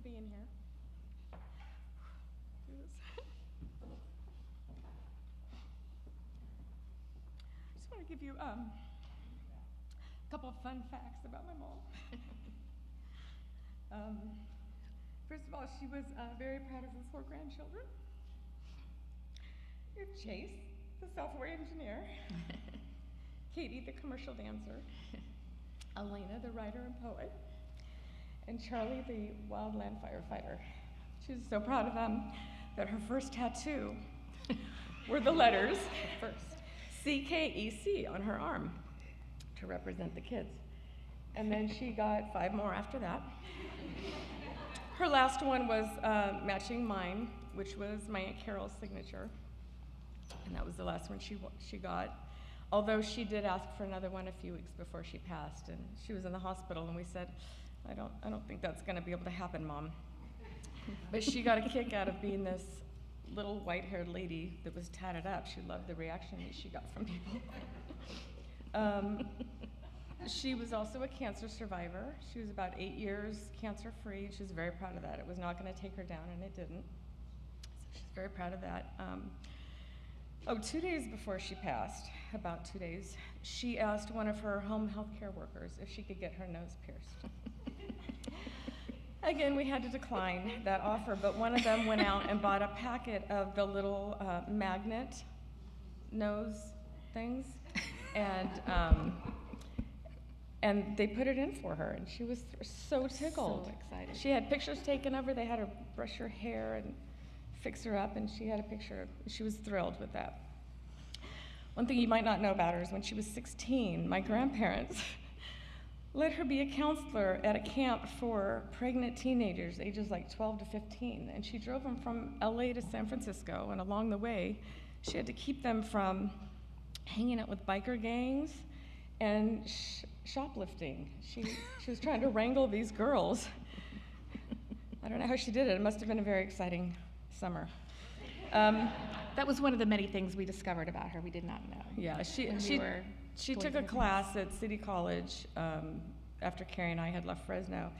being here. I just want to give you a couple of fun facts about my mom. First of all, she was very proud of her 4 grandchildren. We have Chase, the software engineer, Katie, the commercial dancer, Elena, the writer and poet, and Charlie, the wildland firefighter. She was so proud of them that her first tattoo were the letters CKEC on her arm to represent the kids. And then she got 5 more after that. Her last one was matching mine, which was my Aunt Carol's signature. And that was the last one she got. Although she did ask for another one a few weeks before she passed, and she was in the hospital, and we said, I don't think that's gonna be able to happen, Mom. But she got a kick out of being this little white-haired lady that was tatted up. She loved the reaction that she got from people. She was also a cancer survivor. She was about 8 years cancer-free. She was very proud of that. It was not gonna take her down, and it didn't. So she's very proud of that. 2 days before she passed, about 2 days, she asked one of her home health care workers if she could get her nose pierced. Again, we had to decline that offer, but one of them went out and bought a packet of the little magnet nose things, and they put it in for her, and she was so tickled. So excited. She had pictures taken of her. They had her brush her hair and fix her up, and she had a picture. She was thrilled with that. One thing you might not know about her is when she was 16, my grandparents let her be a counselor at a camp for pregnant teenagers, ages like 12 to 15. And she drove them from LA to San Francisco, and along the way, she had to keep them from hanging out with biker gangs and shoplifting. She was trying to wrangle these girls. I don't know how she did it. It must have been a very exciting summer. That was one of the many things we discovered about her we did not know. Yeah, she took a class at City College after Carrie and I had left Fresno,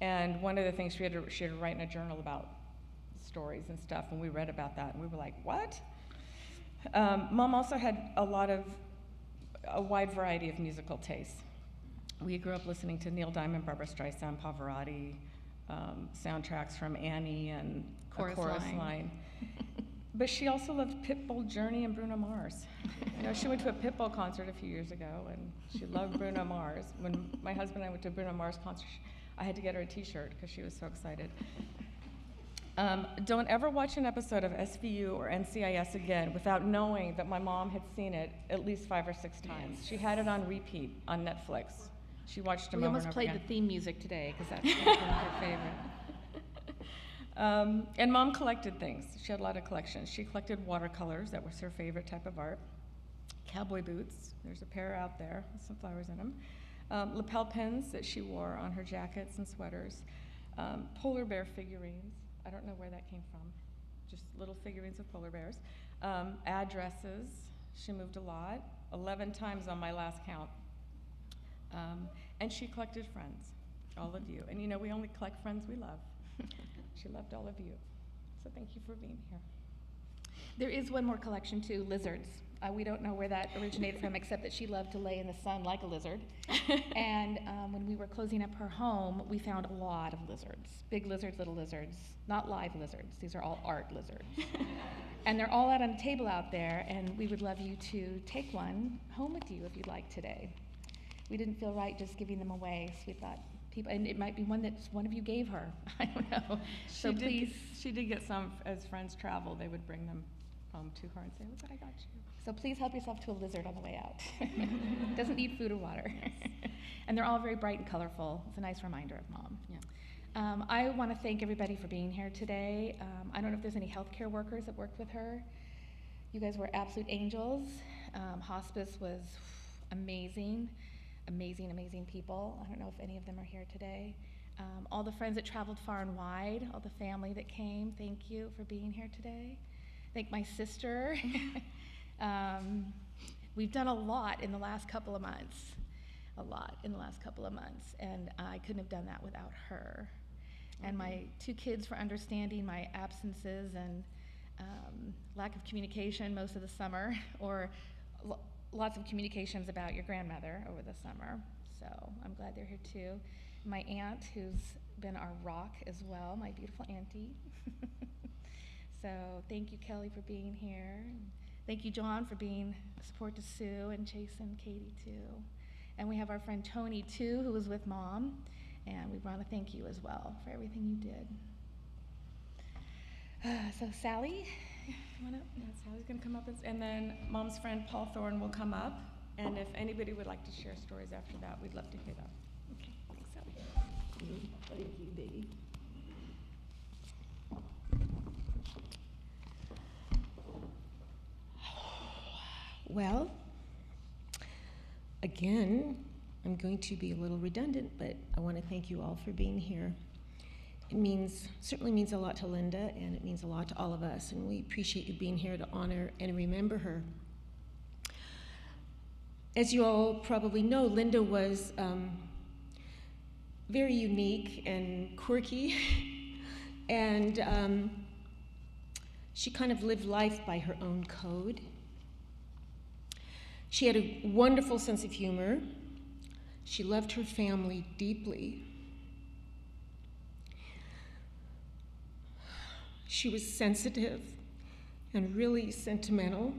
and one of the things she had to write in a journal about stories and stuff, and we read about that, and we were like, what? Mom also had a wide variety of musical tastes. We grew up listening to Neil Diamond, Barbra Streisand, Pavarotti, soundtracks from Annie and Chorus Line. But she also loved Pitbull, Journey, and Bruno Mars. She went to a Pitbull concert a few years ago, and she loved Bruno Mars. When my husband and I went to a Bruno Mars concert, I had to get her a t-shirt because she was so excited. Don't ever watch an episode of SVU or NCIS again without knowing that my mom had seen it at least 5 or 6 times. She had it on repeat on Netflix. She watched them over and over again. We almost played the theme music today because that's one of her favorite. And Mom collected things. She had a lot of collections. She collected watercolors. That was her favorite type of art. Cowboy boots. There's a pair out there with some flowers in them. Lapel pins that she wore on her jackets and sweaters. Polar bear figurines. I don't know where that came from. Just little figurines of polar bears. Addresses. She moved a lot. 11 times on my last count. And she collected friends, all of you. And we only collect friends we love. She loved all of you. So thank you for being here. There is one more collection too, lizards. We don't know where that originated from, except that she loved to lay in the sun like a lizard. And when we were closing up her home, we found a lot of lizards. Big lizards, little lizards, not live lizards. These are all art lizards. And they're all out on a table out there, and we would love you to take one home with you if you'd like today. We didn't feel right just giving them away, so we thought and it might be one that one of you gave her. I don't know. So please. She did get some as friends travel. They would bring them home to her and say, look what I got you. So please help yourself to a lizard on the way out. Doesn't need food or water. And they're all very bright and colorful. It's a nice reminder of Mom. Yeah. I want to thank everybody for being here today. I don't know if there's any healthcare workers that worked with her. You guys were absolute angels. Hospice was amazing. Amazing, amazing people. I don't know if any of them are here today. All the friends that traveled far and wide, all the family that came, thank you for being here today. Thank my sister. We've done a lot in the last couple of months. And I couldn't have done that without her. and my 2 kids for understanding my absences and lack of communication most of the summer, or lots of communications about your grandmother over the summer. So I'm glad they're here too. My aunt, who's been our rock as well, my beautiful auntie. So thank you, Kelly, for being here. Thank you, John, for being a support to Sue, and Chase and Katie too. And we have our friend Tony too, who was with Mom, and we want to thank you as well for everything you did. So Sally, you wanna? Yeah, Sally's gonna come up, and then Mom's friend Paul Thorne will come up. And if anybody would like to share stories after that, we'd love to hear that. Okay, thanks, Sally. Thank you, baby. Well, again, I'm going to be a little redundant, but I want to thank you all for being here. It certainly means a lot to Linda, and it means a lot to all of us, and we appreciate you being here to honor and remember her. As you all probably know, Linda was very unique and quirky, and she kind of lived life by her own code. She had a wonderful sense of humor. She loved her family deeply. She was sensitive and really sentimental,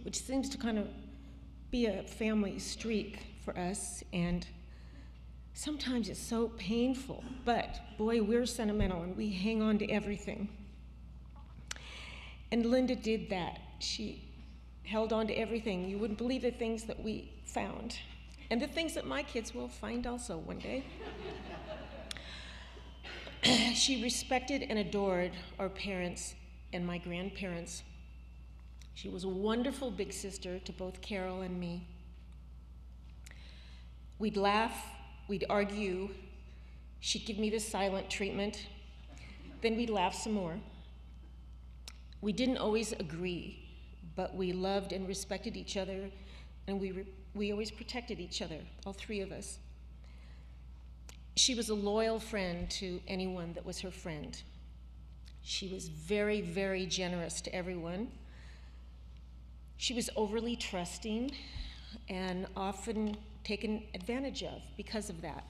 which seems to kind of be a family streak for us, and sometimes it's so painful, but boy, we're sentimental and we hang on to everything. And Linda did that. She held on to everything. You wouldn't believe the things that we found, and the things that my kids will find also one day. She respected and adored our parents and my grandparents. She was a wonderful big sister to both Carol and me. We'd laugh, we'd argue, she'd give me the silent treatment, then we'd laugh some more. We didn't always agree, but we loved and respected each other, and we always protected each other, all 3 of us. She was a loyal friend to anyone that was her friend. She was very, very generous to everyone. She was overly trusting and often taken advantage of because of that.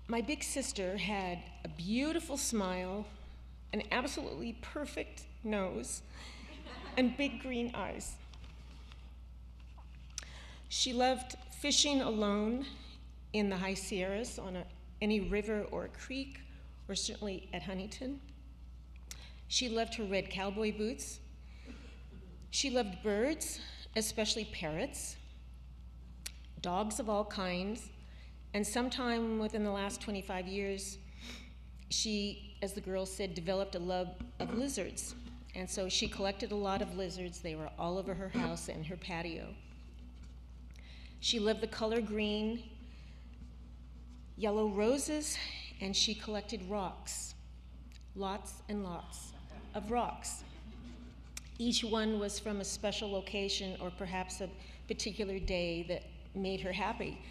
My big sister had a beautiful smile, an absolutely perfect nose, and big green eyes. She loved fishing alone in the high Sierras on any river or creek, or certainly at Huntington. She loved her red cowboy boots. She loved birds, especially parrots, dogs of all kinds, and sometime within the last 25 years, she, as the girls said, developed a love of lizards. And so she collected a lot of lizards. They were all over her house and her patio. She loved the color green, yellow roses, and she collected rocks, lots and lots of rocks. Each one was from a special location or perhaps a particular day that made her happy.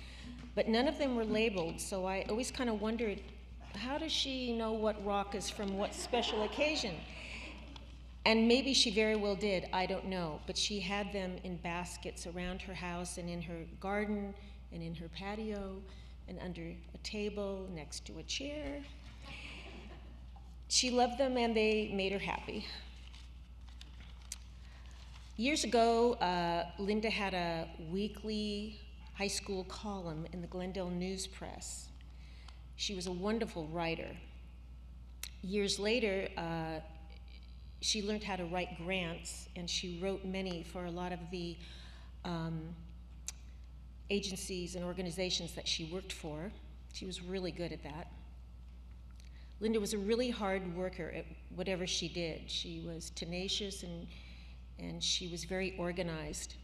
But none of them were labeled, so I always kind of wondered, how does she know what rock is from what special occasion? And maybe she very well did, I don't know, but she had them in baskets around her house and in her garden and in her patio and under a table next to a chair. She loved them and they made her happy. Years ago, Linda had a weekly high school column in the Glendale News Press. She was a wonderful writer. Years later, she learned how to write grants, and she wrote many for a lot of the agencies and organizations that she worked for. She was really good at that. Linda was a really hard worker at whatever she did. She was tenacious and she was very organized.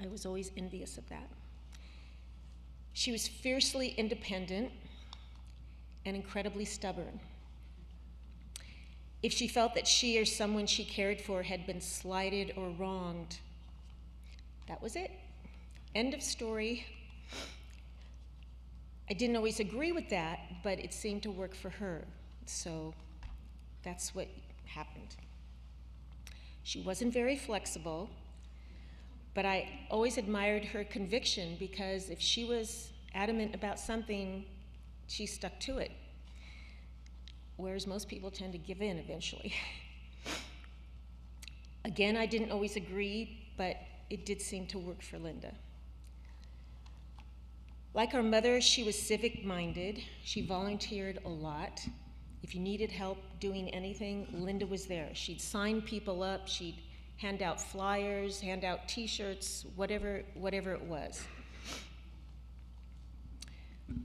I was always envious of that. She was fiercely independent and incredibly stubborn. If she felt that she or someone she cared for had been slighted or wronged, that was it. End of story. I didn't always agree with that, but it seemed to work for her. So that's what happened. She wasn't very flexible, but I always admired her conviction, because if she was adamant about something, she stuck to it, whereas most people tend to give in eventually. Again, I didn't always agree, but it did seem to work for Linda. Like our mother, she was civic-minded. She volunteered a lot. If you needed help doing anything, Linda was there. She'd sign people up, she'd hand out flyers, hand out t-shirts, whatever it was.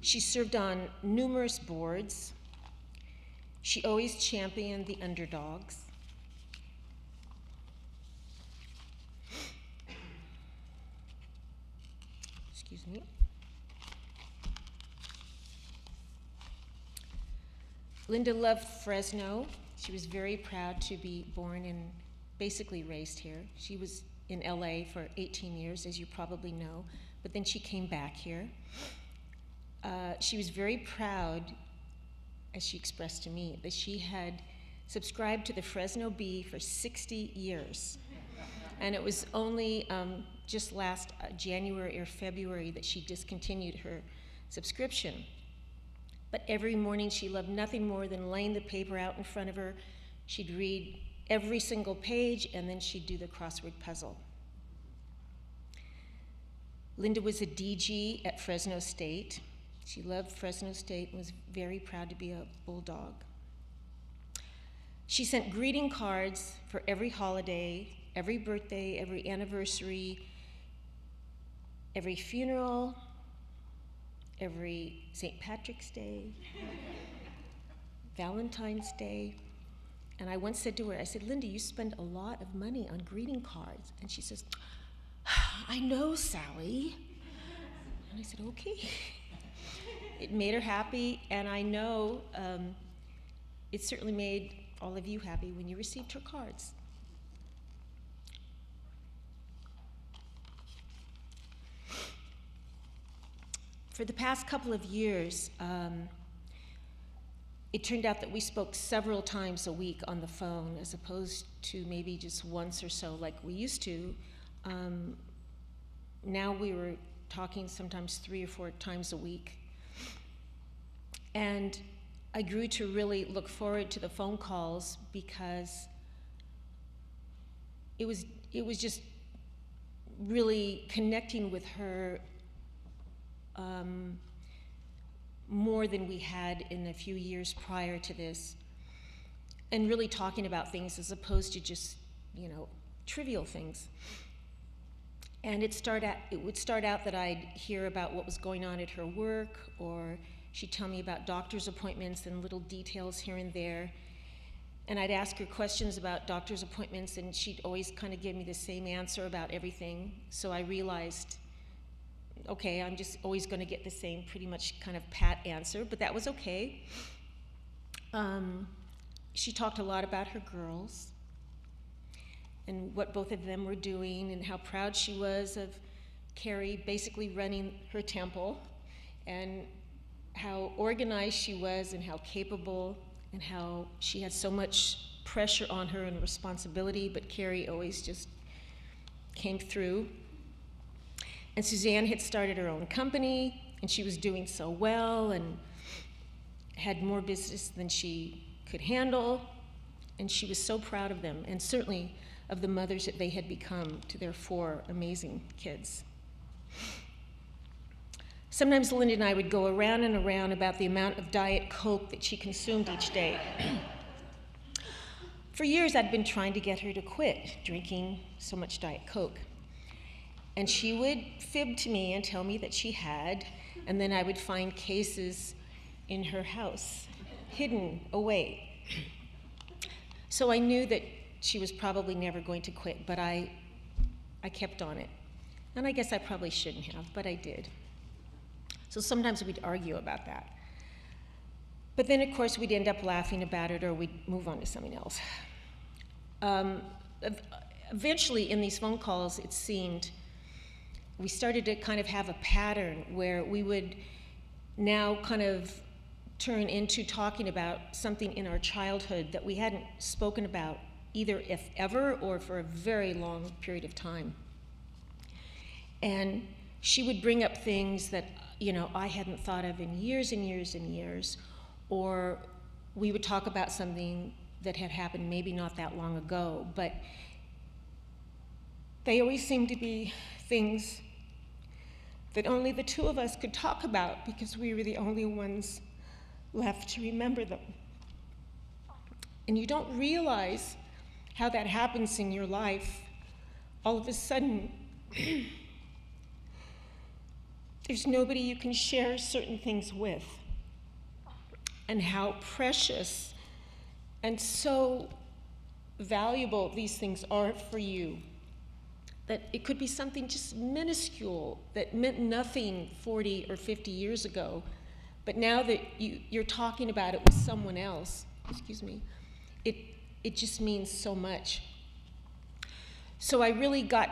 She served on numerous boards. She always championed the underdogs. Excuse me. Linda loved Fresno. She was very proud to be born and basically raised here. She was in LA for 18 years, as you probably know, but then she came back here. She was very proud, as she expressed to me, that she had subscribed to the Fresno Bee for 60 years. And it was only just last January or February that she discontinued her subscription. But every morning she loved nothing more than laying the paper out in front of her. She'd read every single page, and then she'd do the crossword puzzle. Linda was a DG at Fresno State. She loved Fresno State and was very proud to be a Bulldog. She sent greeting cards for every holiday, every birthday, every anniversary, every funeral, every St. Patrick's Day, Valentine's Day. And I once said to her, I said, Linda, you spend a lot of money on greeting cards. And she says, I know, Sally. And I said, okay. It made her happy, and I know it certainly made all of you happy when you received her cards. For the past couple of years, it turned out that we spoke several times a week on the phone, as opposed to maybe just once or so like we used to. Now we were talking sometimes 3 or 4 times a week. And I grew to really look forward to the phone calls, because it was just really connecting with her more than we had in a few years prior to this, and really talking about things as opposed to just, trivial things. And it would start out that I'd hear about what was going on at her work, or she'd tell me about doctor's appointments and little details here and there. And I'd ask her questions about doctor's appointments, and she'd always kind of give me the same answer about everything. So I realized, okay, I'm just always going to get the same pretty much kind of pat answer, but that was okay. She talked a lot about her girls and what both of them were doing, and how proud she was of Carrie basically running her temple, and how organized she was, and how capable, and how she had so much pressure on her and responsibility, but Carrie always just came through. And Suzanne had started her own company, and she was doing so well and had more business than she could handle, and she was so proud of them, and certainly of the mothers that they had become to their 4 amazing kids. Sometimes Linda and I would go around and around about the amount of Diet Coke that she consumed each day. For years, I'd been trying to get her to quit drinking so much Diet Coke. And she would fib to me and tell me that she had, and then I would find cases in her house, hidden away. So I knew that she was probably never going to quit, but I kept on it. And I guess I probably shouldn't have, but I did. So sometimes we'd argue about that. But then, of course, we'd end up laughing about it, or we'd move on to something else. Eventually, in these phone calls, it seemed we started to kind of have a pattern where we would now kind of turn into talking about something in our childhood that we hadn't spoken about either if ever or for a very long period of time. And she would bring up things that, I hadn't thought of in years and years and years, or we would talk about something that had happened maybe not that long ago, but they always seemed to be things that only the two of us could talk about because we were the only ones left to remember them. And you don't realize how that happens in your life. All of a sudden, there's nobody you can share certain things with, and how precious and so valuable these things are for you. That it could be something just minuscule that meant nothing 40 or 50 years ago, but now that you're talking about it with someone else, it just means so much. So I really got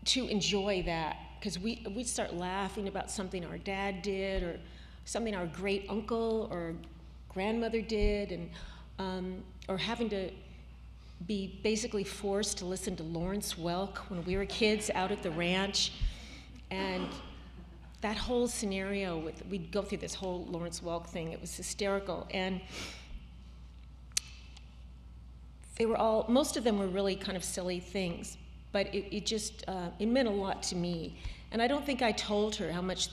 to enjoy that, because we'd start laughing about something our dad did, or something our great uncle or grandmother did, and or having to be basically forced to listen to Lawrence Welk when we were kids out at the ranch. And that whole scenario, we'd go through this whole Lawrence Welk thing. It was hysterical. And they were most of them were really kind of silly things, but it meant a lot to me. And I don't think I told her how much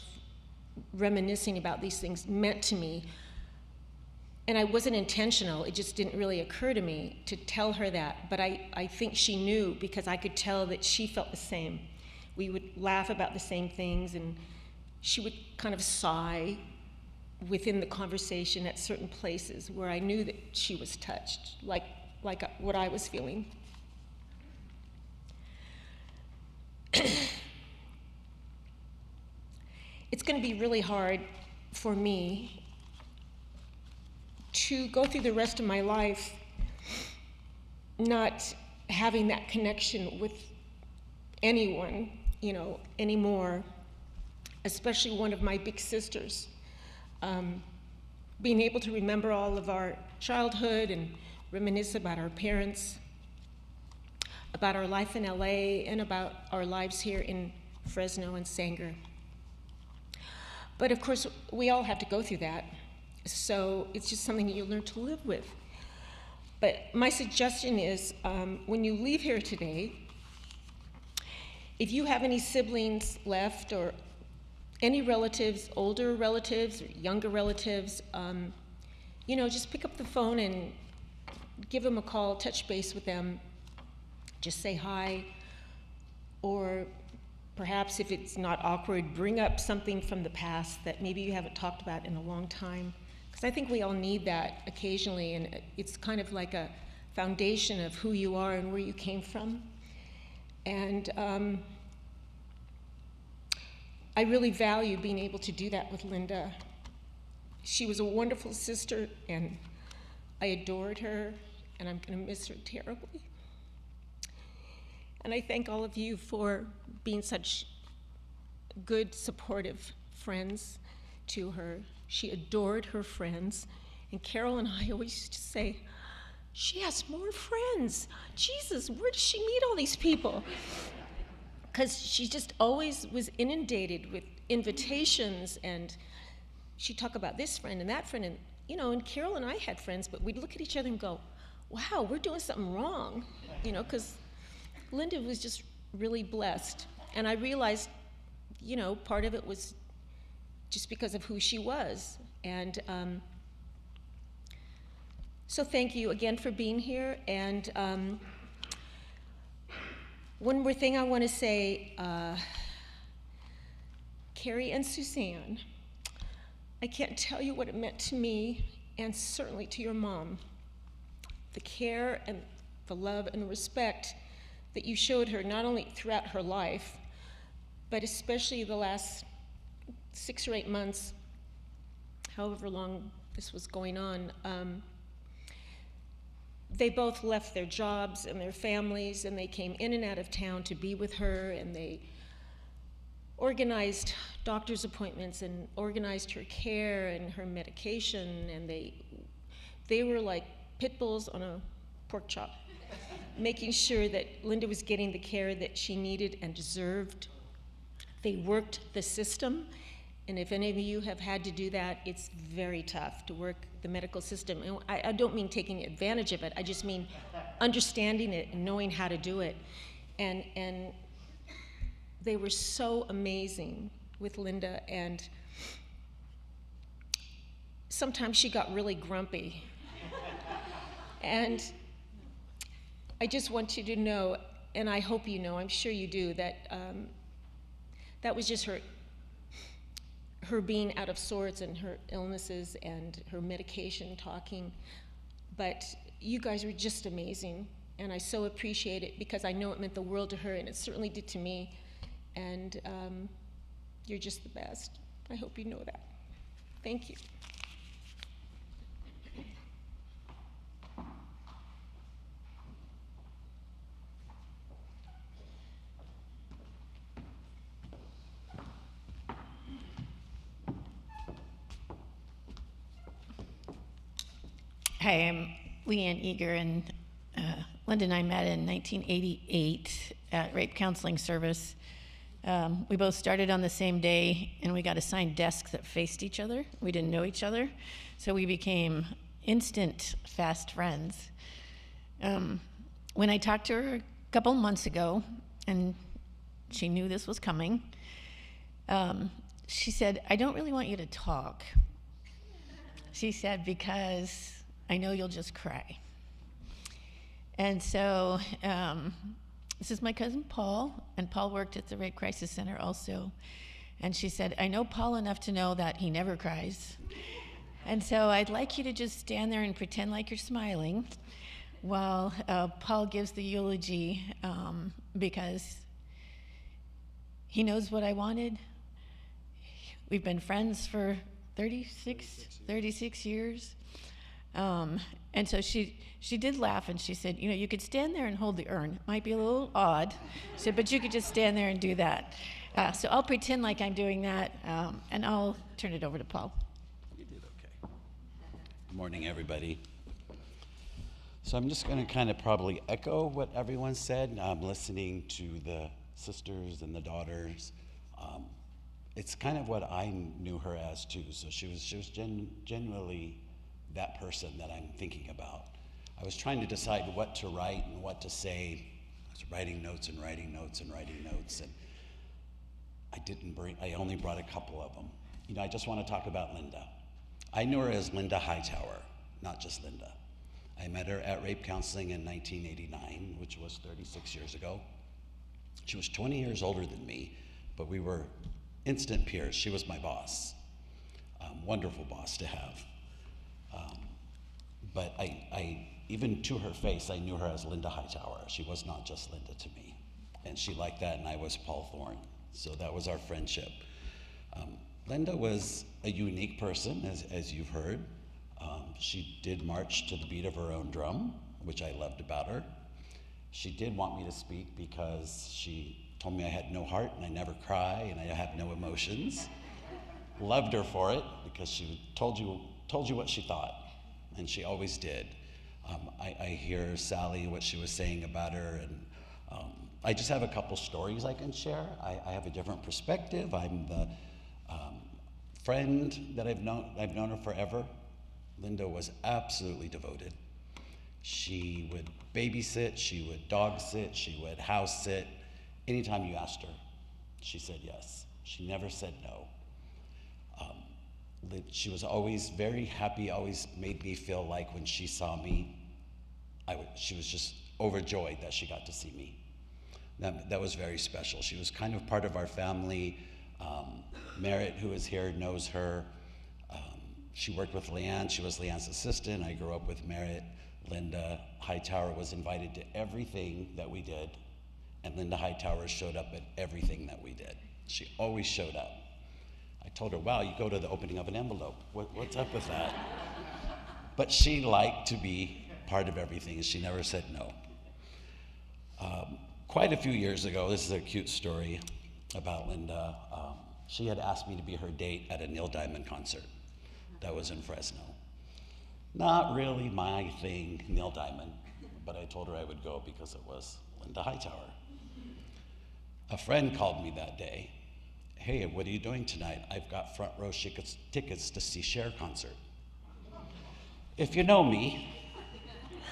reminiscing about these things meant to me. And I wasn't intentional, it just didn't really occur to me to tell her that. But I think she knew, because I could tell that she felt the same. We would laugh about the same things, and she would kind of sigh within the conversation at certain places where I knew that she was touched, like what I was feeling. It's going to be really hard for me to go through the rest of my life not having that connection with anyone, anymore, especially one of my big sisters. Being able to remember all of our childhood and reminisce about our parents, about our life in LA, and about our lives here in Fresno and Sanger. But of course, we all have to go through that. So it's just something you learn to live with. But my suggestion is, when you leave here today, if you have any siblings left, or any relatives, older relatives or younger relatives, just pick up the phone and give them a call, touch base with them, just say hi, or perhaps if it's not awkward, bring up something from the past that maybe you haven't talked about in a long time. Because I think we all need that occasionally, and it's kind of like a foundation of who you are and where you came from. And I really value being able to do that with Linda. She was a wonderful sister, and I adored her, and I'm going to miss her terribly. And I thank all of you for being such good, supportive friends to her. She adored her friends. And Carol and I always used to say, she has more friends. Jesus, where does she meet all these people? Because she just always was inundated with invitations, and she'd talk about this friend and that friend. And, and Carol and I had friends, but we'd look at each other and go, wow, we're doing something wrong, because Linda was just really blessed. And I realized, part of it was just because of who she was. And so thank you again for being here. And one more thing I want to say, Carrie and Suzanne, I can't tell you what it meant to me, and certainly to your mom. The care and the love and respect that you showed her, not only throughout her life, but especially the last 6 or 8 months, however long this was going on. They both left their jobs and their families, and they came in and out of town to be with her, and they organized doctor's appointments and organized her care and her medication, and they were like pit bulls on a pork chop, making sure that Linda was getting the care that she needed and deserved. They worked the system, and if any of you have had to do that, it's very tough to work the medical system. And I don't mean taking advantage of it, I just mean understanding it and knowing how to do it. And they were so amazing with Linda, and sometimes she got really grumpy. And I just want you to know, and I hope you know, I'm sure you do, that that was just her being out of sorts and her illnesses and her medication talking. But you guys were just amazing, and I so appreciate it because I know it meant the world to her, and it certainly did to me. And you're just the best. I hope you know that. Thank you. Hi, I'm Leanne Eager, and Linda and I met in 1988 at Rape Counseling Service. We both started on the same day, and we got assigned desks that faced each other. We didn't know each other, so we became instant fast friends. When I talked to her a couple months ago, and she knew this was coming, she said, "I don't really want you to talk." She said, "because I know you'll just cry." And so this is my cousin Paul, and Paul worked at the Rape Crisis Center also. And she said, "I know Paul enough to know that he never cries. And so I'd like you to just stand there and pretend like you're smiling while Paul gives the eulogy, because he knows what I wanted. We've been friends for 36 years. And so she did laugh, and she said, "You could stand there and hold the urn. It might be a little odd." She said, "But you could just stand there and do that." So I'll pretend like I'm doing that, and I'll turn it over to Paul. You did okay. Good morning, everybody. So I'm just going to kind of probably echo what everyone said. I'm listening to the sisters and the daughters. It's kind of what I knew her as too. So she was genuinely that person that I'm thinking about. I was trying to decide what to write and what to say. I was writing notes and writing notes and writing notes, and I only brought a couple of them. I just want to talk about Linda. I knew her as Linda Hightower, not just Linda. I met her at Rape Counseling in 1989, which was 36 years ago. She was 20 years older than me, but we were instant peers. She was my boss. Wonderful boss to have. But I, even to her face, I knew her as Linda Hightower. She was not just Linda to me. And she liked that, and I was Paul Thorne. So that was our friendship. Linda was a unique person, as you've heard. She did march to the beat of her own drum, which I loved about her. She did want me to speak because she told me I had no heart and I never cry and I have no emotions. Loved her for it because she told you what she thought, and she always did. I hear Sally, what she was saying about her, and I just have a couple stories I can share. I have a different perspective. I'm the friend that I've known her forever. Linda was absolutely devoted. She would babysit, she would dog sit, she would house sit. Anytime you asked her, she said yes. She never said no. She was always very happy, always made me feel like when she saw me, she was just overjoyed that she got to see me. That was very special. She was kind of part of our family. Merritt, who is here, knows her. She worked with Leanne. She was Leanne's assistant. I grew up with Merritt. Linda Hightower was invited to everything that we did, and Linda Hightower showed up at everything that we did. She always showed up. I told her, wow, you go to the opening of an envelope. What's up with that? But she liked to be part of everything, and she never said no. Quite a few years ago, this is a cute story, about Linda. She had asked me to be her date at a Neil Diamond concert that was in Fresno. Not really my thing, Neil Diamond, but I told her I would go because it was Linda Hightower. A friend called me that day. Hey, what are you doing tonight? I've got front row tickets to see Cher concert. If you know me,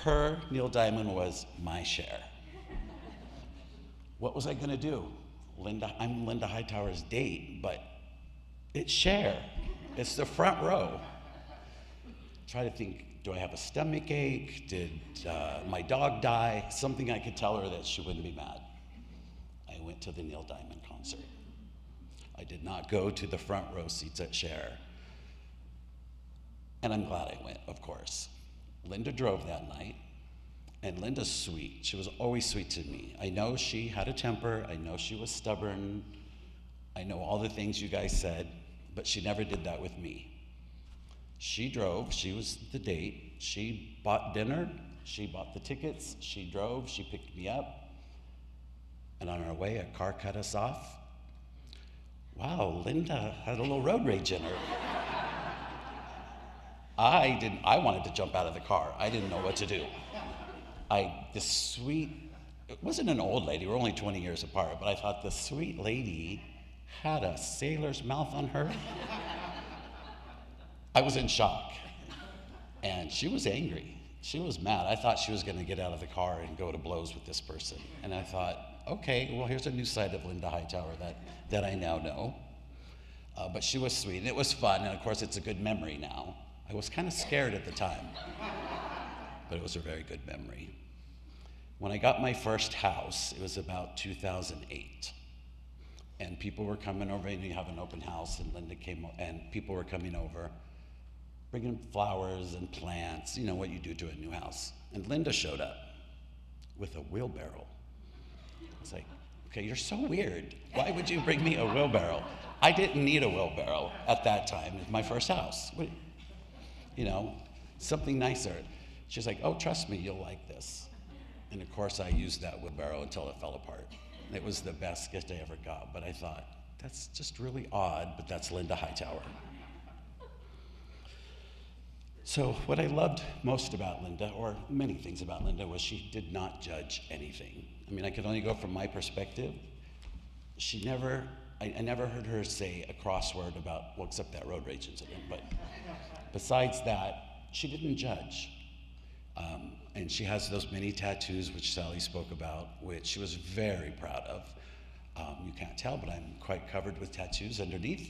her Neil Diamond was my Cher. What was I gonna do? I'm Linda Hightower's date, but it's Cher. It's the front row. Try to think, do I have a stomach ache? Did my dog die? Something I could tell her that she wouldn't be mad. I went to the Neil Diamond concert. I did not go to the front row seats at Cher. And I'm glad I went, of course. Linda drove that night, and Linda's sweet. She was always sweet to me. I know she had a temper. I know she was stubborn. I know all the things you guys said, but she never did that with me. She drove, she was the date. She bought dinner, she bought the tickets, she drove, she picked me up. And on our way, a car cut us off. Wow, Linda had a little road rage in her. I wanted to jump out of the car. I didn't know what to do. This sweet, it wasn't an old lady, we're only 20 years apart, but I thought the sweet lady had a sailor's mouth on her. I was in shock. And she was angry. She was mad. I thought she was gonna get out of the car and go to blows with this person. And I thought, okay, well, here's a new side of Linda Hightower that I now know. But she was sweet, and it was fun, and of course, it's a good memory now. I was kind of scared at the time, but it was a very good memory. When I got my first house, it was about 2008, and people were coming over, and you have an open house, and Linda came, and people were coming over, bringing flowers and plants, you know what you do to a new house. And Linda showed up with a wheelbarrow. I was like, okay, you're so weird. Why would you bring me a wheelbarrow? I didn't need a wheelbarrow at that time. It was my first house. You know, something nicer. She's like, oh, trust me, you'll like this. And of course, I used that wheelbarrow until it fell apart. It was the best gift I ever got, but I thought, that's just really odd, but that's Linda Hightower. So what I loved most about Linda, or many things about Linda, was she did not judge anything. I mean, I could only go from my perspective. I never heard her say a crossword about, well, except that road rage incident, but besides that, she didn't judge. And she has those many tattoos, which Sally spoke about, which she was very proud of. You can't tell, but I'm quite covered with tattoos underneath.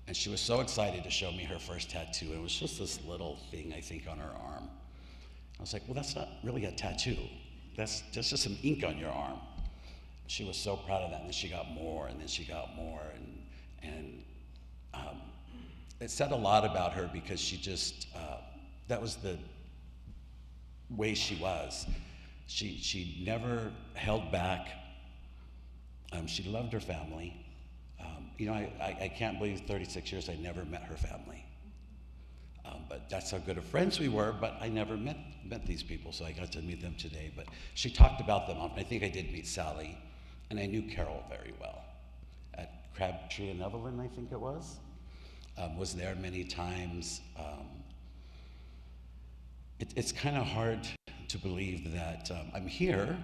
And she was so excited to show me her first tattoo. It was just this little thing, I think, on her arm. I was like, well, that's not really a tattoo. That's just some ink on your arm. She was so proud of that, and then she got more, and then she got more, and it said a lot about her because she just, that was the way she was. She never held back. She loved her family. You know, I can't believe 36 years I never met her family. But that's how good of friends we were, but I never met these people, so I got to meet them today. But she talked about them often. I think I did meet Sally, and I knew Carol very well. At Crabtree and Evelyn, I think it was there many times. It's kind of hard to believe that I'm here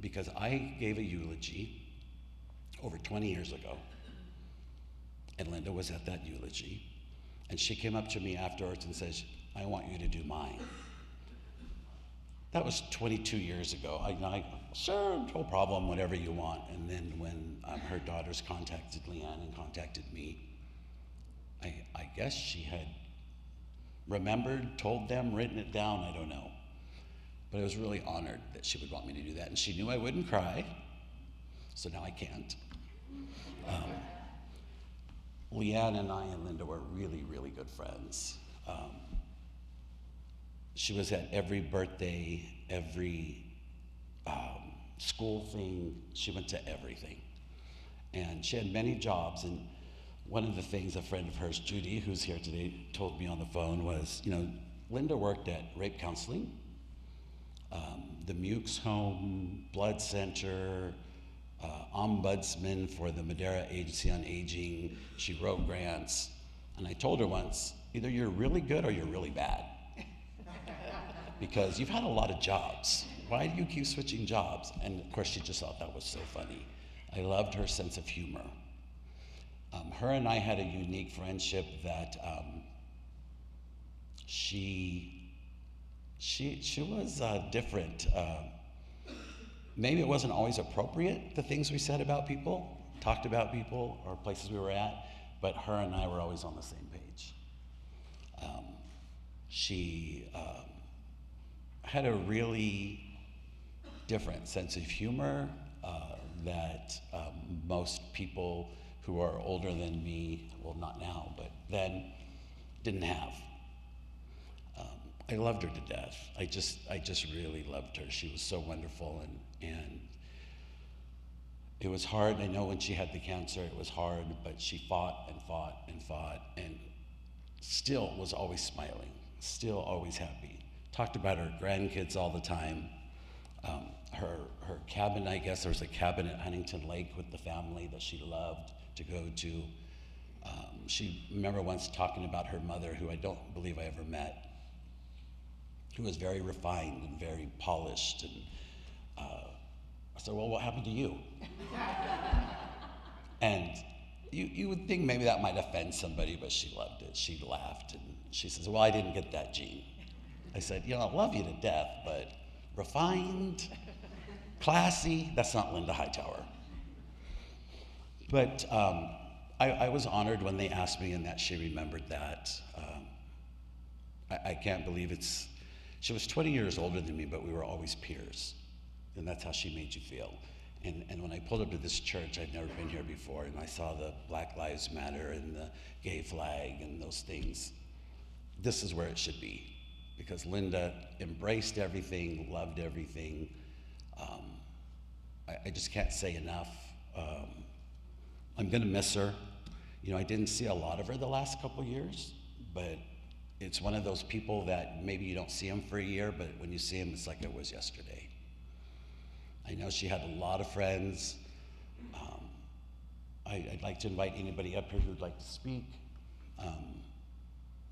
because I gave a eulogy over 20 years ago, and Linda was at that eulogy, and she came up to me afterwards and says, I want you to do mine. That was 22 years ago. I sure, no problem, whatever you want. And then when her daughters contacted Leanne and contacted me, I guess she had remembered, told them, written it down, I don't know. But I was really honored that she would want me to do that. And she knew I wouldn't cry, so now I can't. Leanne and I and Linda were really, really good friends. She was at every birthday, every school thing. She went to everything. And she had many jobs. And one of the things a friend of hers, Judy, who's here today, told me on the phone was, you know, Linda worked at rape counseling, the Mukes home, blood center, ombudsman for the Madera Agency on Aging. She wrote grants. And I told her once, either you're really good or you're really bad. Because you've had a lot of jobs. Why do you keep switching jobs? And of course, she just thought that was so funny. I loved her sense of humor. Her and I had a unique friendship that she was different. Maybe it wasn't always appropriate, the things we said about people, talked about people, or places we were at, but her and I were always on the same page. She had a really different sense of humor that most people who are older than me, well, not now, but then, didn't have. I loved her to death. I just really loved her. She was so wonderful, and it was hard. I know when she had the cancer, it was hard, but she fought and fought and fought, and still was always smiling, still always happy. Talked about her grandkids all the time. Her cabin, I guess there was a cabin at Huntington Lake with the family that she loved to go to. She remember once talking about her mother, who I don't believe I ever met, who was very refined and very polished. And I said, well, what happened to you? And you would think maybe that might offend somebody, but she loved it. She laughed, and she says, well, I didn't get that gene. I said, you know, I love you to death, but refined, classy, that's not Linda Hightower. But I was honored when they asked me and that she remembered that. I can't believe she was 20 years older than me, but we were always peers. And that's how she made you feel. And when I pulled up to this church, I'd never been here before, and I saw the Black Lives Matter and the gay flag and those things. This is where it should be, because Linda embraced everything, loved everything. I just can't say enough. I'm gonna miss her. You know, I didn't see a lot of her the last couple years, but it's one of those people that maybe you don't see him for a year, but when you see him, it's like it was yesterday. I know she had a lot of friends. I'd like to invite anybody up here who'd like to speak.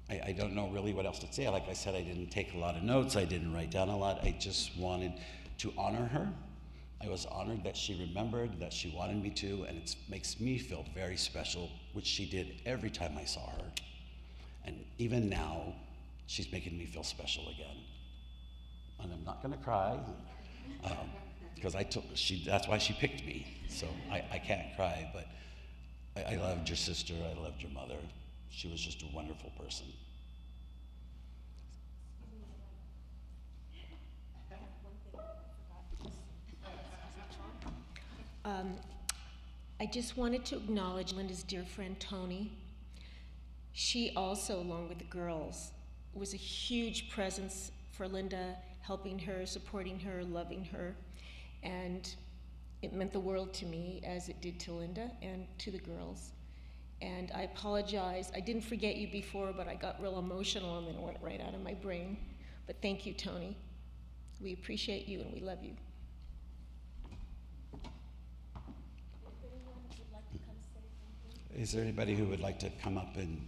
I don't know really what else to say. Like I said, I didn't take a lot of notes. I didn't write down a lot. I just wanted to honor her. I was honored that she remembered, that she wanted me to, and it makes me feel very special, which she did every time I saw her. And even now, she's making me feel special again. And I'm not gonna cry, because that's why she picked me. So I can't cry, but I loved your sister, I loved your mother. She was just a wonderful person. I just wanted to acknowledge Linda's dear friend Tony. She also, along with the girls, was a huge presence for Linda, helping her, supporting her, loving her, and it meant the world to me, as it did to Linda and to the girls. And I apologize, I didn't forget you before, but I got real emotional and then it went right out of my brain. But thank you, Tony. We appreciate you and we love you. Is there anybody who would like to come up and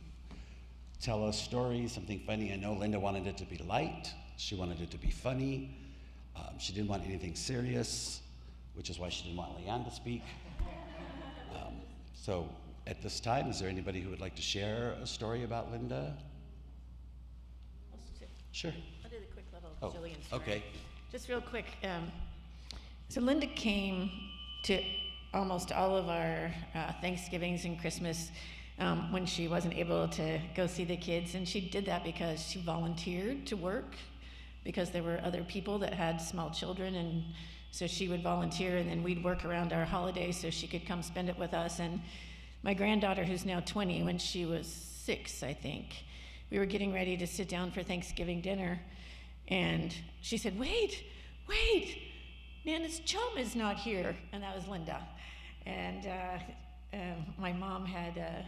tell a story, something funny? I know Linda wanted it to be light. She wanted it to be funny. She didn't want anything serious, which is why she didn't want Leanne to speak. So at this time, is there anybody who would like to share a story about Linda? Sure. I'll do the quick little Jillian story. Okay. Just real quick. So Linda came to almost all of our Thanksgivings and Christmas when she wasn't able to go see the kids, and she did that because she volunteered to work, because there were other people that had small children, and so she would volunteer, and then we'd work around our holidays so she could come spend it with us. And my granddaughter, who's now 20, when she was 6, I think, we were getting ready to sit down for Thanksgiving dinner, and she said, wait, Nana's chum is not here, and that was Linda. And my mom had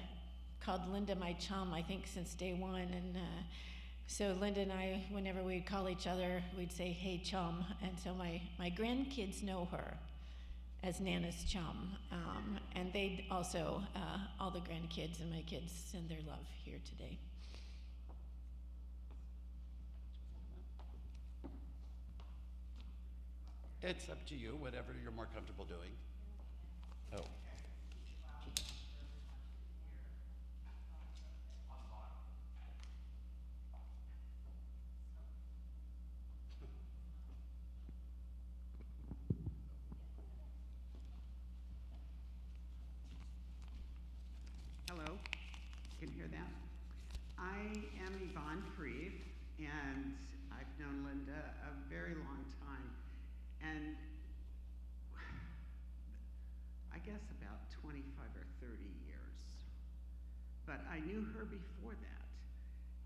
called Linda my chum, I think, since day one, and so Linda and I, whenever we'd call each other, we'd say, hey, chum, and so my grandkids know her as Nana's chum. And they also, all the grandkids and my kids send their love here today. It's up to you, whatever you're more comfortable doing. Oh. Hello, you can hear that? I am Yvonne Free, and I've known Linda a very long time, and I guess about 25 or 30 years. But I knew her before that.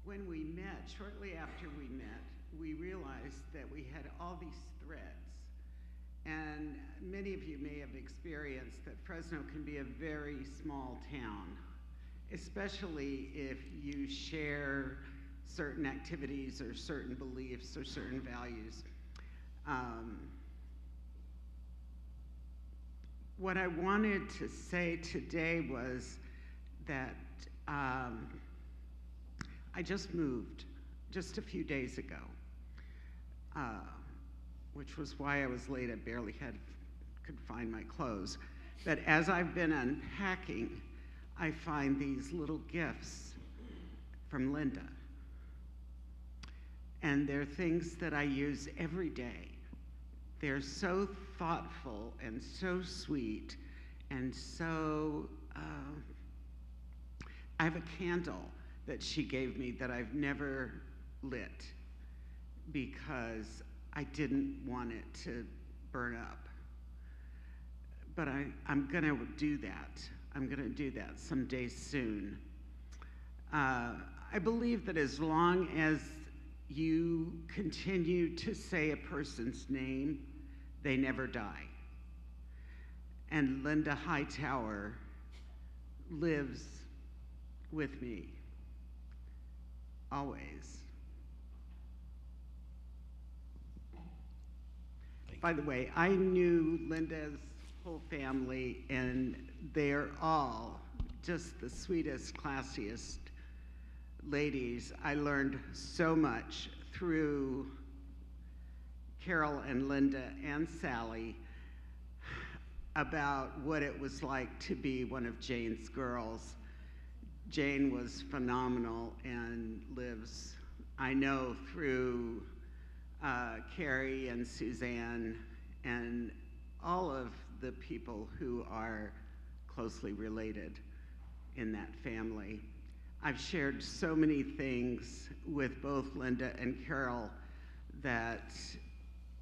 When we met, shortly after we met, we realized that we had all these threads. And many of you may have experienced that Fresno can be a very small town, especially if you share certain activities or certain beliefs or certain values. What I wanted to say today was that I just moved just a few days ago, which was why I was late. I barely could find my clothes. But as I've been unpacking, I find these little gifts from Linda. And they're things that I use every day. They're so thoughtful and so sweet and so, I have a candle that she gave me that I've never lit because I didn't want it to burn up. But I'm gonna do that. I'm gonna do that someday soon. I believe that as long as you continue to say a person's name, they never die. And Linda Hightower lives with me, always. By the way, I knew Linda's whole family, and they're all just the sweetest, classiest ladies. I learned so much through Carol and Linda and Sally about what it was like to be one of Jane's girls. Jane was phenomenal and lives, I know, through Carrie and Suzanne and all of the people who are closely related in that family. I've shared so many things with both Linda and Carol that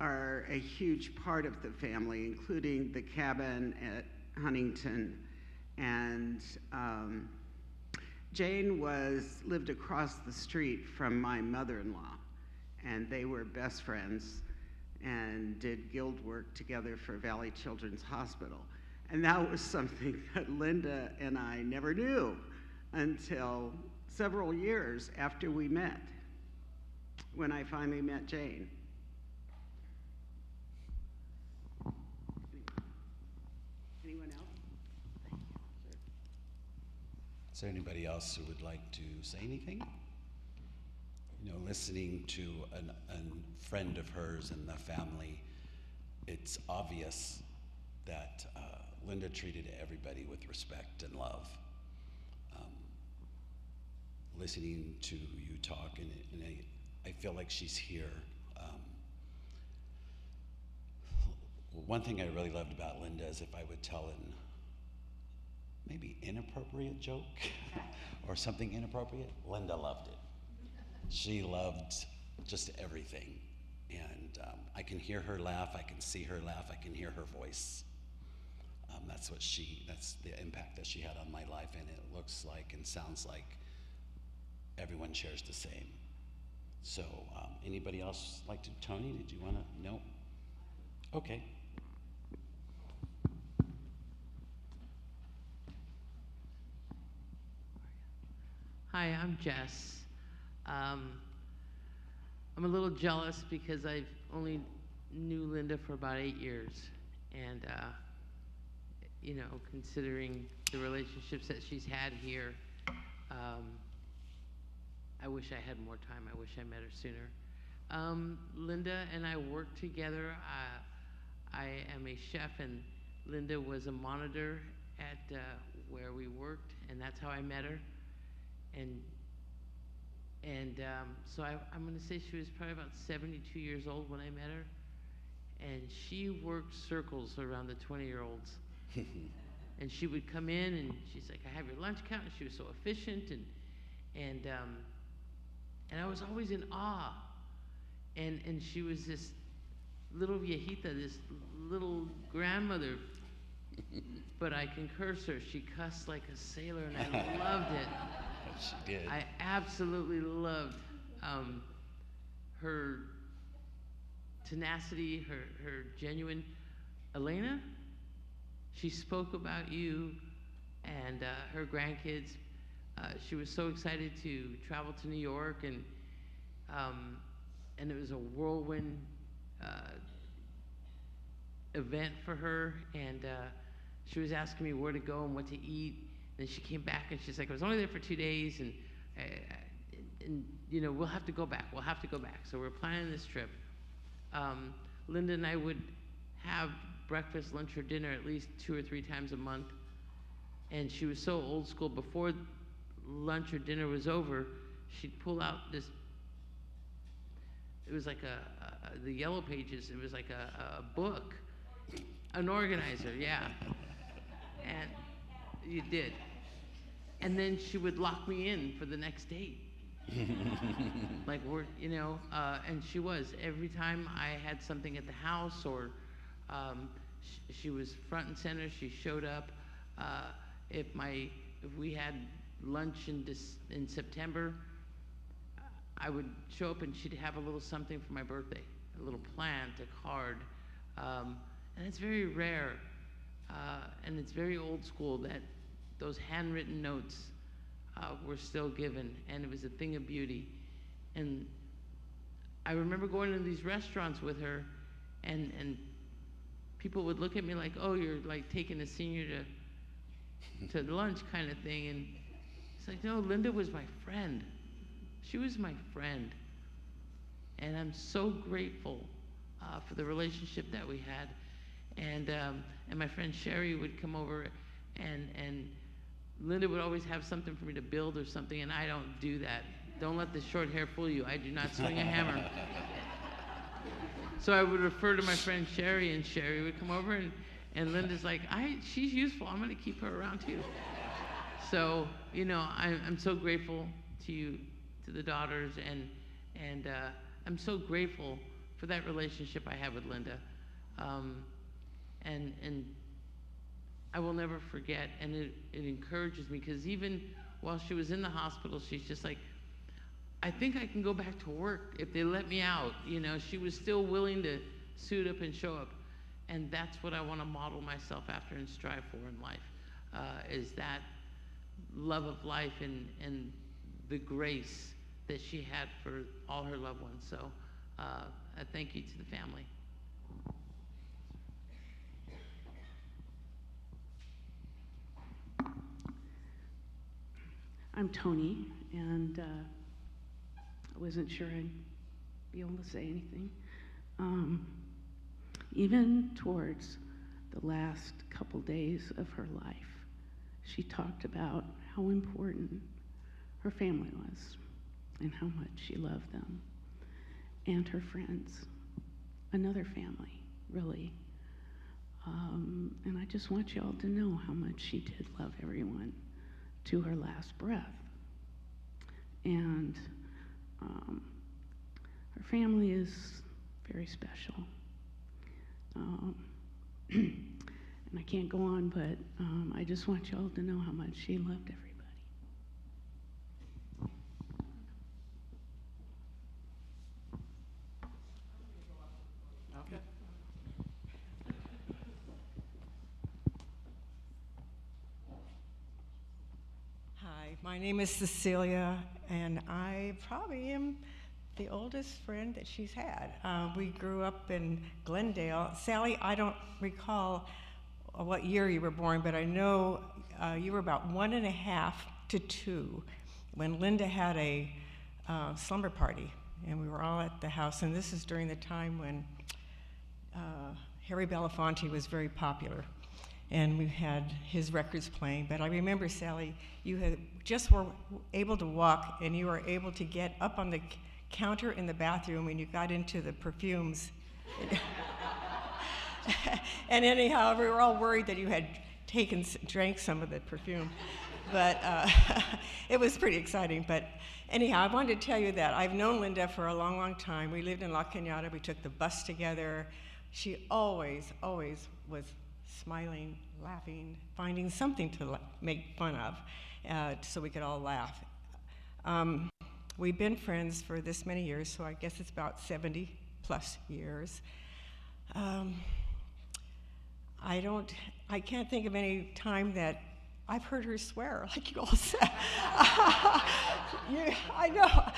are a huge part of the family, including the cabin at Huntington. And Jane lived across the street from my mother-in-law, and they were best friends and did guild work together for Valley Children's Hospital. And that was something that Linda and I never knew until several years after we met, when I finally met Jane. Anyone else? Is there anybody else who would like to say anything? You know, listening to a friend of hers and the family, it's obvious that Linda treated everybody with respect and love. Listening to you talk, and I feel like she's here. One thing I really loved about Linda is if I would tell an maybe inappropriate joke or something inappropriate, Linda loved it. She loved just everything. And I can hear her laugh, I can see her laugh, I can hear her voice. That's the impact that she had on my life, and it looks like and sounds like everyone shares the same. So, anybody else like to? Tony, did you want to? No? Okay. Hi, I'm Jess. I'm a little jealous because I've only knew Linda for about 8 years, and you know, considering the relationships that she's had here. I wish I had more time. I wish I met her sooner. Linda and I worked together. I am a chef, and Linda was a monitor at where we worked, and that's how I met her. So I'm going to say she was probably about 72 years old when I met her, and she worked circles around the 20-year-olds. And she would come in, and she's like, "I have your lunch count," and she was so efficient, and I was always in awe. And she was this little viejita, this little grandmother, but I can curse her. She cussed like a sailor, and I loved it. She did. I absolutely loved her tenacity, her genuine. Elena, she spoke about you and her grandkids. She was so excited to travel to New York, and it was a whirlwind event for her. And she was asking me where to go and what to eat. Then she came back and she's like, "I was only there for 2 days, and you know, we'll have to go back. We'll have to go back." So we're planning this trip. Linda and I would have breakfast, lunch, or dinner at least 2 or 3 times a month. And she was so old school. Before lunch or dinner was over, she'd pull out this. It was like the Yellow Pages. It was like a book, an organizer, yeah. And you did. And then she would lock me in for the next date. Like, we're, you know, and she was. Every time I had something at the house, or she was front and center, she showed up. If we had lunch in September, I would show up and she'd have a little something for my birthday, a little plant, a card. And it's very rare, and it's very old school that those handwritten notes were still given, and it was a thing of beauty. And I remember going to these restaurants with her, and people would look at me like, "Oh, you're like taking a senior to lunch," kind of thing. And it's like, no, Linda was my friend. She was my friend. And I'm so grateful for the relationship that we had. And my friend Sherry would come over, and Linda would always have something for me to build or something, and I don't do that. Don't let the short hair fool you. I do not swing a hammer. So I would refer to my friend Sherry, and Sherry would come over, and Linda's like, she's useful. I'm going to keep her around too. So, you know, I'm so grateful to you, to the daughters, and I'm so grateful for that relationship I have with Linda. And I will never forget, and it encourages me, because even while she was in the hospital, she's just like, "I think I can go back to work if they let me out." You know, she was still willing to suit up and show up. And that's what I want to model myself after and strive for in life, is that love of life and the grace that she had for all her loved ones. So a thank you to the family. I'm Tony, and I wasn't sure I'd be able to say anything. Even towards the last couple days of her life, she talked about how important her family was and how much she loved them, and her friends, another family, really. And I just want you all to know how much she did love everyone to her last breath. And her family is very special. And I can't go on, but I just want you all to know how much she loved everybody. Okay. Hi, my name is Cecilia, and I probably am the oldest friend that she's had. We grew up in Glendale. Sally, I don't recall what year you were born, but I know you were about 1.5 to 2 when Linda had a slumber party, and we were all at the house, and this is during the time when Harry Belafonte was very popular, and we had his records playing. But I remember, Sally, you had just were able to walk, and you were able to get up on the counter in the bathroom when you got into the perfumes. And anyhow, we were all worried that you had drank some of the perfume. But it was pretty exciting. But anyhow, I wanted to tell you that I've known Linda for a long, long time. We lived in La Cañada. We took the bus together. She always, always was smiling, laughing, finding something to make fun of so we could all laugh. We've been friends for this many years, so I guess it's about 70 plus years. I can't think of any time that I've heard her swear, like you all said. I know.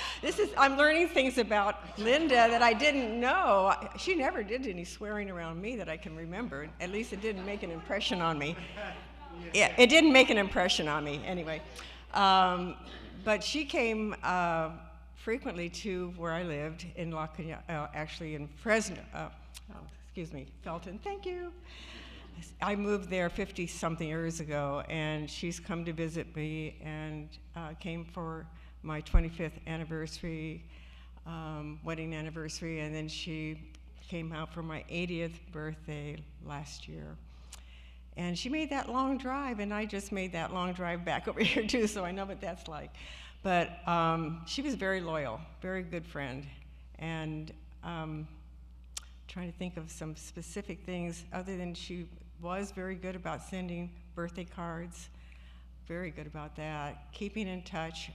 I'm learning things about Linda that I didn't know. She never did any swearing around me that I can remember. At least it didn't make an impression on me. Yeah, it didn't make an impression on me, anyway. But she came frequently to where I lived in La Cañada, actually in Fresno, Felton, thank you. I moved there 50-something years ago, and she's come to visit me and came for my 25th anniversary, wedding anniversary, and then she came out for my 80th birthday last year. And she made that long drive, and I just made that long drive back over here too, so I know what that's like. But she was very loyal, very good friend, and trying to think of some specific things other than she was very good about sending birthday cards, very good about that, keeping in touch,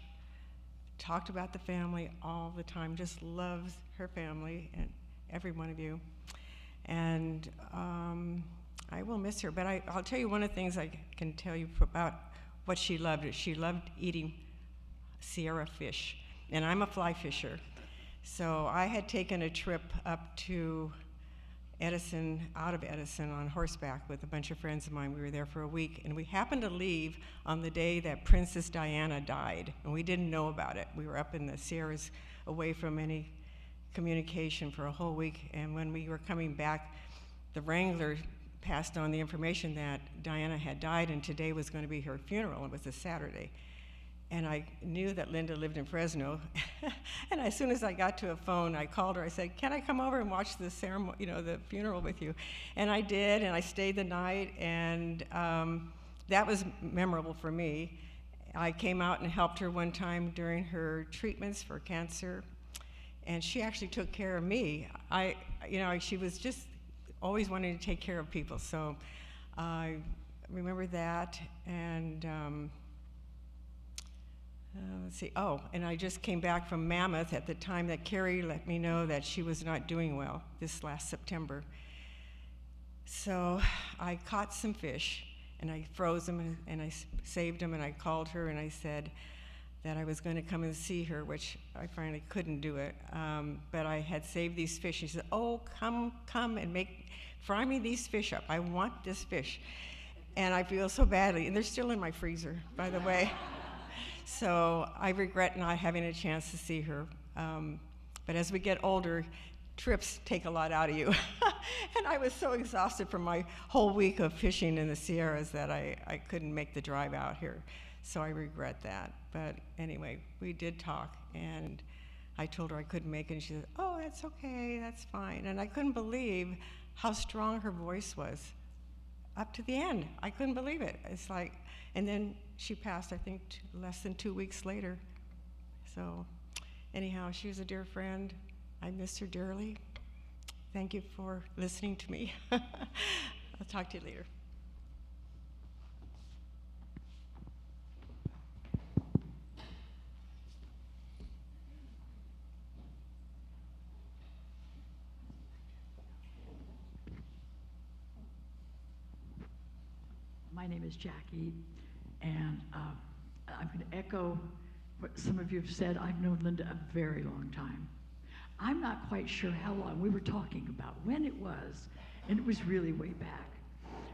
talked about the family all the time, just loves her family and every one of you. And I will miss her, but I'll tell you one of the things I can tell you about what she loved. She loved eating Sierra fish, and I'm a fly fisher. So I had taken a trip up to Edison, out of Edison on horseback with a bunch of friends of mine. We were there for a week, and we happened to leave on the day that Princess Diana died, and we didn't know about it. We were up in the Sierras away from any communication for a whole week, and when we were coming back, the Wrangler passed on the information that Diana had died, and today was going to be her funeral. It was a Saturday. And I knew that Linda lived in Fresno. And as soon as I got to a phone, I called her. I said, can I come over and watch the ceremony, the funeral with you? And I did, and I stayed the night, and that was memorable for me. I came out and helped her one time during her treatments for cancer, and she actually took care of me. She was just always wanting to take care of people, so I remember that, and let's see, and I just came back from Mammoth at the time that Carrie let me know that she was not doing well this last September. So I caught some fish, and I froze them, and I saved them, and I called her, and I said that I was going to come and see her, which I finally couldn't do it, but I had saved these fish. She said, oh, come and fry me these fish up. I want this fish. And I feel so badly, and they're still in my freezer, by the way. So I regret not having a chance to see her. But as we get older, trips take a lot out of you. And I was so exhausted from my whole week of fishing in the Sierras that I couldn't make the drive out here. So I regret that. But anyway, we did talk, and I told her I couldn't make it, and she said, oh, that's okay, that's fine. And I couldn't believe how strong her voice was up to the end. I couldn't believe it. It's like, and then she passed, I think, less than 2 weeks later. So anyhow, she was a dear friend. I miss her dearly. Thank you for listening to me. I'll talk to you later. My name is Jackie, and I'm going to echo what some of you have said. I've known Linda a very long time. I'm not quite sure how long. We were talking about when it was, and it was really way back.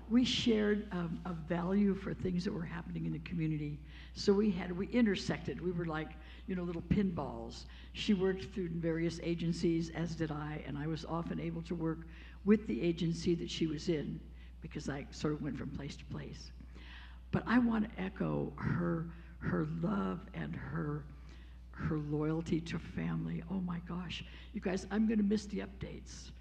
we shared a value for things that were happening in the community. So we intersected. We were like, little pinballs. She worked through various agencies, as did I, and I was often able to work with the agency that she was in because I sort of went from place to place. But I want to echo her love and her loyalty to family. Oh my gosh, you guys, I'm going to miss the updates.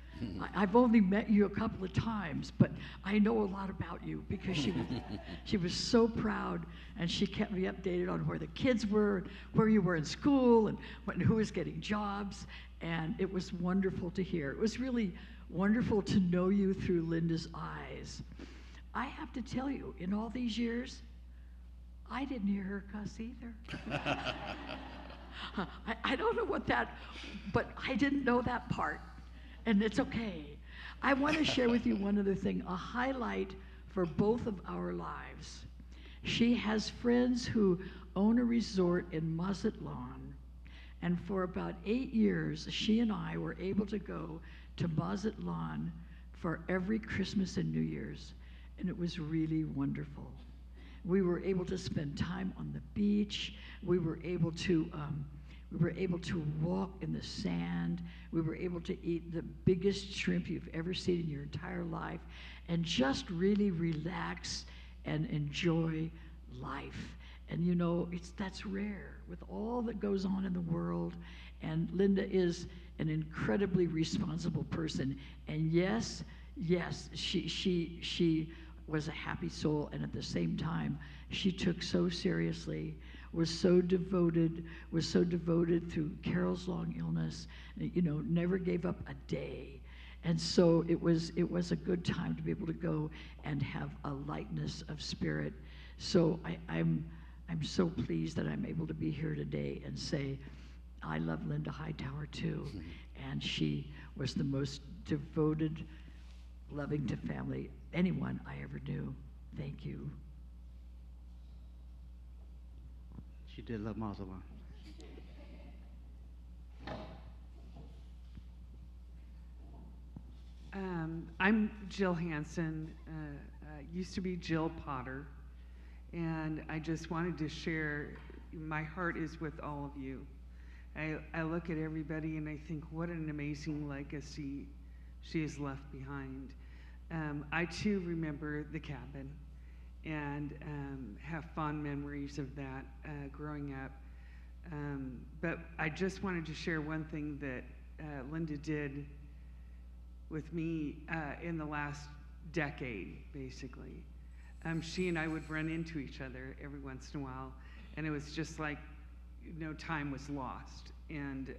I've only met you a couple of times, but I know a lot about you because she was so proud, and she kept me updated on where the kids were, where you were in school, and who was getting jobs, and it was wonderful to hear. It was really wonderful to know you through Linda's eyes. I have to tell you, in all these years, I didn't hear her cuss either. I don't know what that, but I didn't know that part. And it's okay. I want to share with you one other thing, a highlight for both of our lives. She has friends who own a resort in Mazatlan, and for about 8 years, she and I were able to go to Mazatlan for every Christmas and New Year's, and it was really wonderful. We were able to spend time on the beach. We were able to walk in the sand. We were able to eat the biggest shrimp you've ever seen in your entire life and just really relax and enjoy life. And that's rare with all that goes on in the world. And Linda is an incredibly responsible person. And yes, she was a happy soul, and at the same time, she took so seriously, was so devoted through Carol's long illness, never gave up a day. And so it was a good time to be able to go and have a lightness of spirit. So I'm so pleased that I'm able to be here today and say, I love Linda Hightower too. And she was the most devoted, loving to family anyone I ever knew. Thank you. She did love Mazatlan. I'm Jill Hansen, used to be Jill Potter, and I just wanted to share, my heart is with all of you. I look at everybody and I think, what an amazing legacy she has left behind. I too remember the cabin and have fond memories of that growing up. But I just wanted to share one thing that Linda did with me in the last decade, basically. She and I would run into each other every once in a while, and it was just like, time was lost. And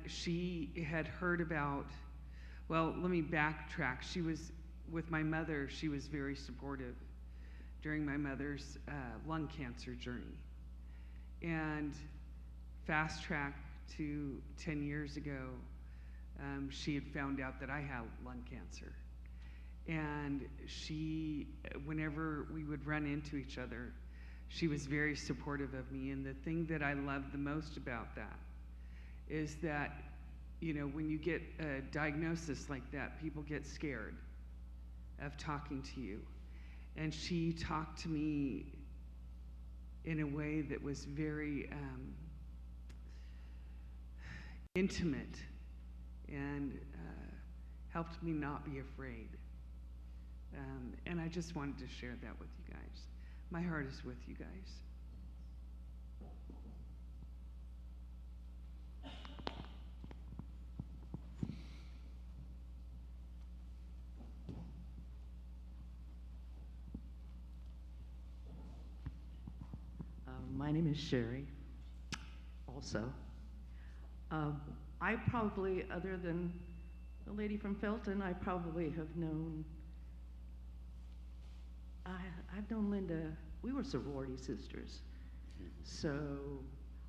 she had heard about, well, let me backtrack. She was, with my mother, she was very supportive during my mother's lung cancer journey. And fast track to 10 years ago, she had found out that I had lung cancer. And she, whenever we would run into each other, she was very supportive of me. And the thing that I loved the most about that is that, when you get a diagnosis like that, people get scared of talking to you. And she talked to me in a way that was very intimate and helped me not be afraid. And I just wanted to share that with you guys. My heart is with you guys. My name is Sherry, also. I probably, other than the lady from Felton, I probably have known, I've known Linda, we were sorority sisters. So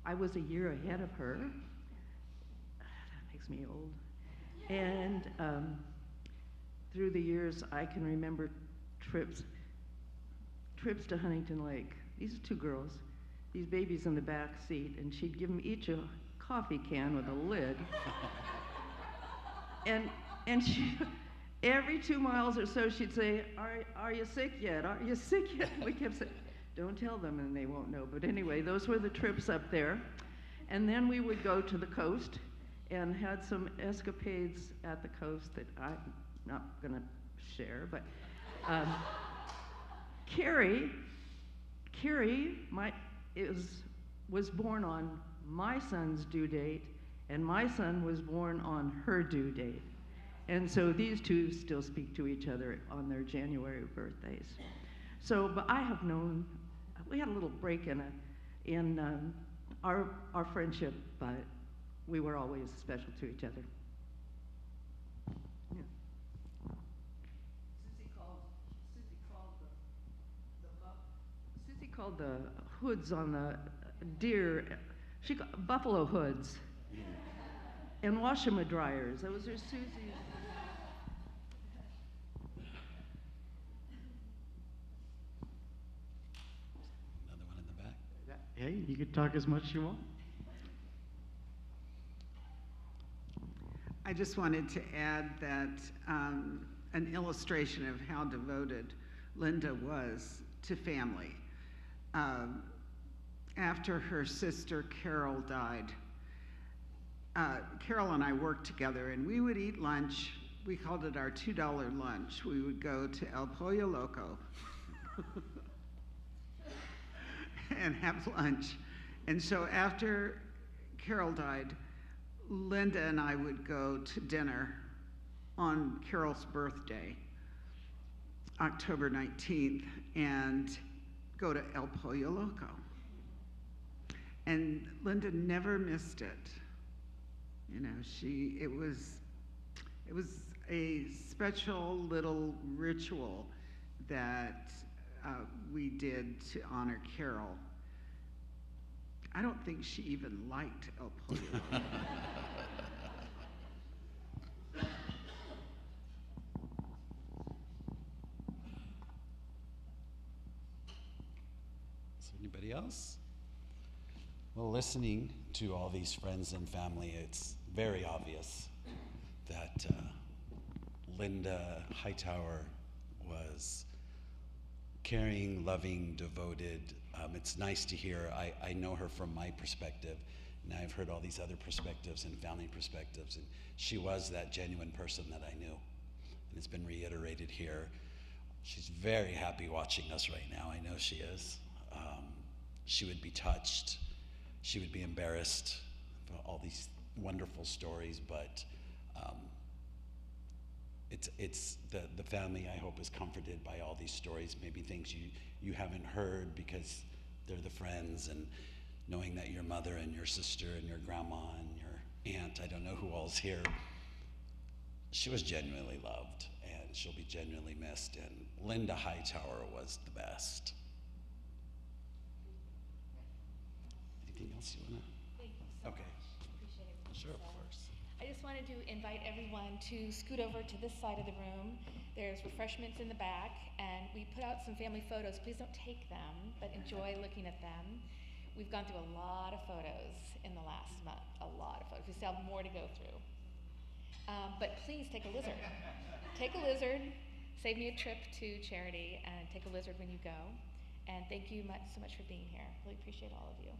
I was a year ahead of her. That makes me old. And through the years, I can remember trips to Huntington Lake. These are two girls, these babies in the back seat, and she'd give them each a coffee can with a lid. and Every 2 miles or so, she'd say, are you sick yet? Are you sick yet? We kept saying, don't tell them and they won't know. But anyway, those were the trips up there. And then we would go to the coast and had some escapades at the coast that I'm not going to share. But Carrie was born on my son's due date, and my son was born on her due date. And so these two still speak to each other on their January birthdays. So, but I have known, we had a little break in our friendship, but we were always special to each other. Yeah. Susie called the hoods on the deer, buffalo hoods, and wash'em dryers. Those are Susie's. Another one in the back. Hey, you can talk as much as you want. I just wanted to add that an illustration of how devoted Linda was to family. After her sister Carol died, Carol and I worked together, and we would eat lunch. We called it our $2 lunch. We would go to El Pollo Loco and have lunch. And so after Carol died, Linda and I would go to dinner on Carol's birthday, October 19th, and go to El Pollo Loco. And Linda never missed it. You know, it was a special little ritual that we did to honor Carol. I don't think she even liked El Pollo Loco. Is there anybody else? Well, listening to all these friends and family, it's very obvious that Linda Hightower was caring, loving, devoted. It's nice to hear. I know her from my perspective, and I've heard all these other perspectives and family perspectives, and she was that genuine person that I knew. And it's been reiterated here. She's very happy watching us right now. I know she is. She would be touched. She would be embarrassed about all these wonderful stories, but it's the family, I hope, is comforted by all these stories, maybe things you haven't heard because they're the friends, and knowing that your mother and your sister and your grandma and your aunt, I don't know who all's here, she was genuinely loved, and she'll be genuinely missed, and Linda Hightower was the best. Anything else you want to? Thank you so Okay. much. Appreciate it. Sure, of course. I just wanted to invite everyone to scoot over to this side of the room. There's refreshments in the back, and we put out some family photos. Please don't take them, but enjoy looking at them. We've gone through a lot of photos in the last month, a lot of photos. We still have more to go through. But please take a lizard. Take a lizard, save me a trip to charity, and take a lizard when you go. And thank you so much for being here. Really appreciate all of you.